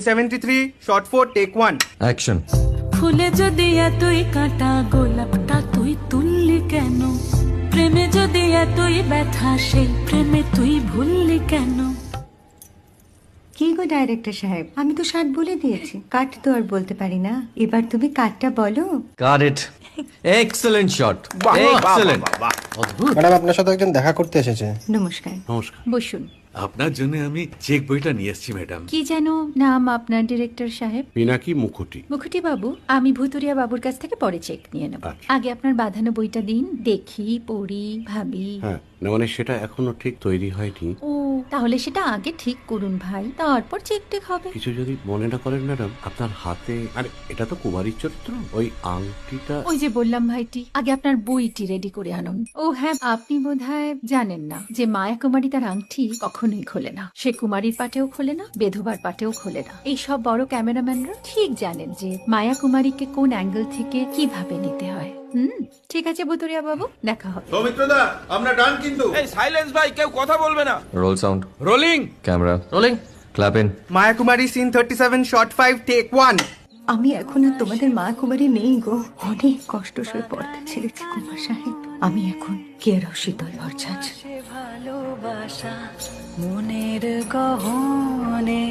73 shot 4 take 1 action. ফুলে যদি এতই কাঁটা গোলাপটা তুই তুললি কেন? প্রেমে যদি এতই ব্যথা সেই প্রেমে তুই ভুললি কেন? কি গো ডাইরেক্টর সাহেব, আমি তো 60 বলে দিয়েছি, কাট তো আর বলতে পারি না, এবার তুমি কাটটা বলো। Got it. Excellent shot, excellent. Madam আপনার সাথে একজন দেখা করতে এসেছে। নমস্কার। নমস্কার। বসুন। আপনার জন্য আমি চেক বইটা নিয়ে এসেছি ম্যাডাম। কি যেন নাম আপনার ডিরেক্টর সাহেব? পিনাকি মুখোটি। মুখুটি বাবু, আমি ভুতুরিয়া বাবুর কাছ থেকে পরে চেক নিয়ে নেব। আচ্ছা। আগে আপনার বাঁধানো বইটা দিন, দেখি, পড়ি, ভাবি। হ্যাঁ, না মানে সেটা এখনো ঠিক তৈরি হয়নি। ও, তাহলে সেটা আগে ঠিক করুন ভাই, তারপর চেক টেক হবে। কিছু যদি মনে না করেন ম্যাডাম, আপনার হাতে, আরে এটা তো কুমারীর চরিত্র, ওই আংটিটা। ওই যে বললাম ভাইটি, আগে আপনার বইটি রেডি করে আনুন। ও হ্যাঁ, আপনি বোধহয় জানেন না যে মায়া কুমারী তার আংটি কখনোই খোলে না। সে কুমারীর পাটেও খোলে না, বেধবার পাটেও খোলে না। এই সব বড় ক্যামেরাম্যানরা ঠিক জানেন যে মায়া কুমারীকে কোন অ্যাঙ্গেল থেকে কিভাবে নিতে হয়। ঠিক আছে বুতুরিয়া বাবু, দেখা হবে। সৌমিত্রদা আমরা ডান কিন্তু। এই সাইলেন্স ভাই, কেউ কথা বলবে না। Roll sound, rolling camera rolling, clap in. Maya Kumari scene 37 shot 5 take 1 আমি এখন আর তোমাদের মা কুমারী নেই গো, অনেক কষ্ট সয়ে পড়তে ছেড়েছি কুমার সাহেব। আমি এখন কেরও শীতল ভরছাছ। ভালোবাসা মনের গহনে